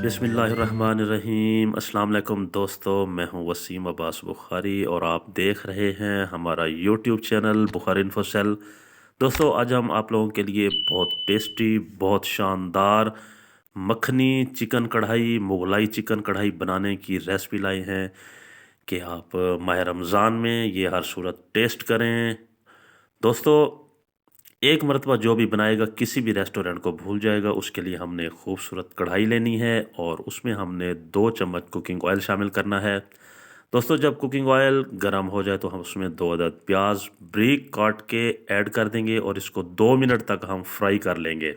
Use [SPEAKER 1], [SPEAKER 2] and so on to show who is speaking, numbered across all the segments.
[SPEAKER 1] बिस्मिल्लाहिर्रहमानिर्रहीम। अस्सलाम वालेकुम दोस्तों, मैं हूं वसीम अब्बास बुखारी और आप देख रहे हैं हमारा YouTube channel Bukhari info cell. दोस्तों, आज हम आप लोगों के लिए बहुत टेस्टी, बहुत शानदार मखनी चिकन कढ़ाई, मुगलाई चिकन कढ़ाई बनाने की रेसिपी लाए हैं कि आप माह रमज़ान में ये हर सूरत टेस्ट करें। दोस्तों, एक मरतबा जो भी बनाएगा किसी भी रेस्टोरेंट को भूल जाएगा। उसके लिए हमने खूबसूरत कढ़ाई लेनी है और उसमें हमने 2 चम्मच कुकिंग ऑयल शामिल करना है। दोस्तों, जब कुकिंग ऑयल गर्म हो जाए तो हम उसमें 2 अदद प्याज ब्रीक काट के ऐड कर देंगे और इसको 2 मिनट तक हम फ्राई कर लेंगे।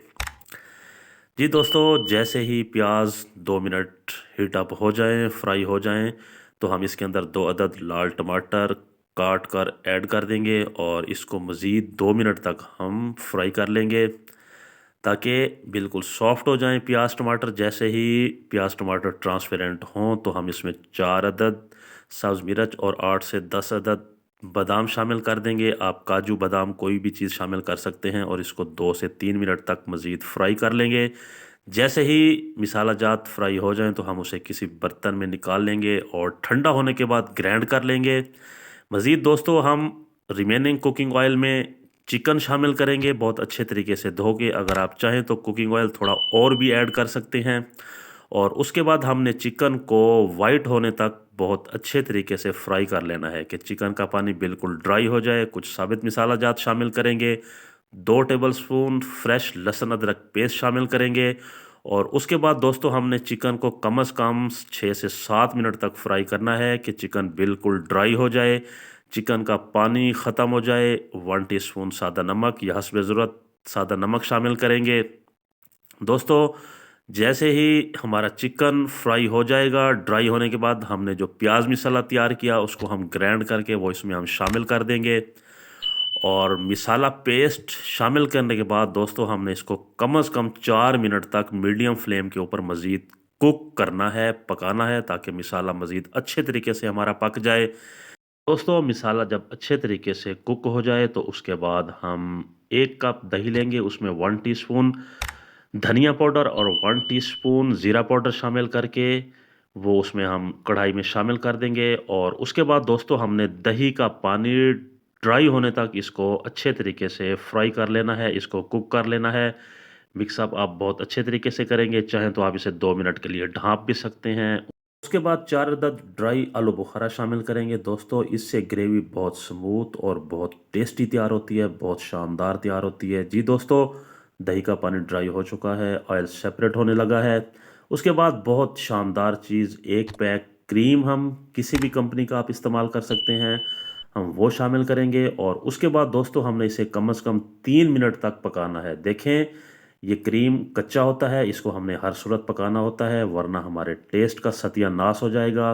[SPEAKER 1] जी दोस्तों, जैसे ही प्याज 2 मिनट हीट अप हो जाएं, फ्राई हो जाएं, तो हम इसके अंदर 2 अदद लाल टमाटर काट कर ऐड कर देंगे और इसको मज़ीद 2 मिनट तक हम फ्राई कर लेंगे ताकि बिल्कुल सॉफ्ट हो जाएं प्याज टमाटर। जैसे ही प्याज टमाटर ट्रांसपेरेंट हों तो हम इसमें 4 अदद सब्ज़ मिर्च और 8 से 10 अदद बादाम शामिल कर देंगे। आप काजू बादाम कोई भी चीज़ शामिल कर सकते हैं और इसको 2 से 3 मिनट तक मज़ीद फ्राई कर लेंगे। जैसे ही मिसाला जात फ्राई हो जाएं तो हम उसे किसी बर्तन में निकाल लेंगे और ठंडा होने के बाद ग्राइंड कर लेंगे। मज़ीद दोस्तों, हम रिमेनिंग कुकिंग ऑयल में चिकन शामिल करेंगे बहुत अच्छे तरीके से धो के। अगर आप चाहें तो कुकिंग ऑयल थोड़ा और भी ऐड कर सकते हैं। और उसके बाद हमने चिकन को वाइट होने तक बहुत अच्छे तरीके से फ्राई कर लेना है कि चिकन का पानी बिल्कुल ड्राई हो जाए। कुछ साबित मिसाला जात शामिल करेंगे, 2 टेबलस्पून फ्रेश लहसुन अदरक पेस्ट शामिल करेंगे। और उसके बाद दोस्तों, हमने चिकन को कम से कम 6 से 7 मिनट तक फ्राई करना है कि चिकन बिल्कुल ड्राई हो जाए, चिकन का पानी ख़त्म हो जाए। 1 टीस्पून सादा नमक या हस्बे ज़रूरत सादा नमक शामिल करेंगे। दोस्तों, जैसे ही हमारा चिकन फ्राई हो जाएगा, ड्राई होने के बाद हमने जो प्याज मिसाला तैयार किया उसको हम ग्राइंड करके वो इसमें हम शामिल कर देंगे। और मिसाला पेस्ट शामिल करने के बाद दोस्तों, हमने इसको कम से कम 4 मिनट तक मीडियम फ्लेम के ऊपर मज़ीद कुक करना है, पकाना है ताकि मिसाला मज़ीद अच्छे तरीके से हमारा पक जाए। दोस्तों, मिसाला जब अच्छे तरीके से कुक हो जाए तो उसके बाद हम 1 कप दही लेंगे, उसमें 1 टीस्पून धनिया पाउडर और 1 टीस्पून ज़ीरा पाउडर शामिल करके वो उसमें हम कढ़ाई में शामिल कर देंगे। और उसके बाद दोस्तों, हमने दही का पानी ड्राई होने तक इसको अच्छे तरीके से फ्राई कर लेना है, इसको कुक कर लेना है। मिक्सअप आप बहुत अच्छे तरीके से करेंगे, चाहें तो आप इसे 2 मिनट के लिए ढाँप भी सकते हैं। उसके बाद 4 अदद ड्राई आलू बुखारा शामिल करेंगे। दोस्तों, इससे ग्रेवी बहुत स्मूथ और बहुत टेस्टी तैयार होती है, बहुत शानदार तैयार होती है। जी दोस्तों, दही का पानी ड्राई हो चुका है, ऑयल सेपरेट होने लगा है। उसके बाद बहुत शानदार चीज़, 1 पैक क्रीम, हम किसी भी कंपनी का आप इस्तेमाल कर सकते हैं, हम वो शामिल करेंगे। और उसके बाद दोस्तों, हमने इसे कम से कम 3 मिनट तक पकाना है। देखें, ये क्रीम कच्चा होता है, इसको हमने हर सूरत पकाना होता है वरना हमारे टेस्ट का सत्यानाश हो जाएगा।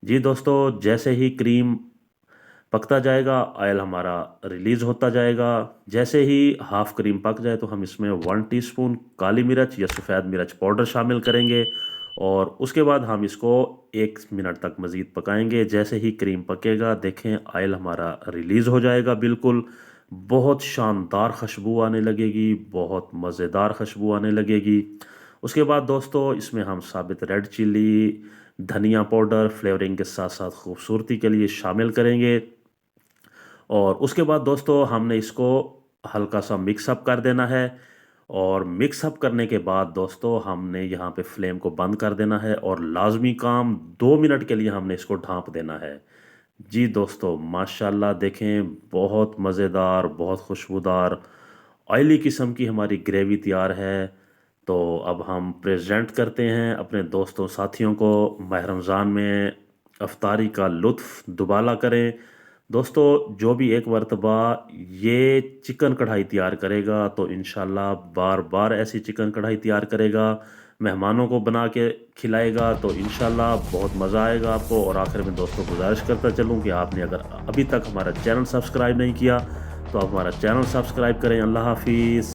[SPEAKER 1] जी दोस्तों, जैसे ही क्रीम पकता जाएगा, ऑयल हमारा रिलीज़ होता जाएगा। जैसे ही हाफ़ क्रीम पक जाए तो हम इसमें 1 टीस्पून काली मिर्च या सफ़ेद मिर्च पाउडर शामिल करेंगे और उसके बाद हम इसको 1 मिनट तक मज़ीद पकाएंगे। जैसे ही क्रीम पकेगा, देखें ऑयल हमारा रिलीज़ हो जाएगा बिल्कुल। बहुत शानदार खुशबू आने लगेगी, बहुत मज़ेदार खुशबू आने लगेगी। उसके बाद दोस्तों, इसमें हम साबित रेड चिली, धनिया पाउडर फ्लेवरिंग के साथ-साथ खूबसूरती के लिए शामिल करेंगे। और उसके बाद दोस्तों, हमने इसको हल्का सा मिक्सअप कर देना है। और मिक्सअप करने के बाद दोस्तों, हमने यहाँ पे फ्लेम को बंद कर देना है और लाज़मी काम 2 मिनट के लिए हमने इसको ढाँप देना है। जी दोस्तों, माशाल्लाह देखें, बहुत मज़ेदार, बहुत खुशबूदार ऑयली किस्म की हमारी ग्रेवी तैयार है। तो अब हम प्रेज़ेंट करते हैं अपने दोस्तों साथियों को। माह रमज़ान में अफ्तारी का लुत्फ़ दुबाला करें। दोस्तों, जो भी एक मरतबा ये चिकन कढ़ाई तैयार करेगा तो इंशाल्लाह बार-बार ऐसी चिकन कढ़ाई तैयार करेगा, मेहमानों को बना के खिलाएगा तो इंशाल्लाह बहुत मज़ा आएगा आपको। और आखिर में दोस्तों, गुज़ारिश करता चलूँ कि आपने अगर अभी तक हमारा चैनल सब्सक्राइब नहीं किया तो आप हमारा चैनल सब्सक्राइब करें। अल्लाह हाफ़िज़।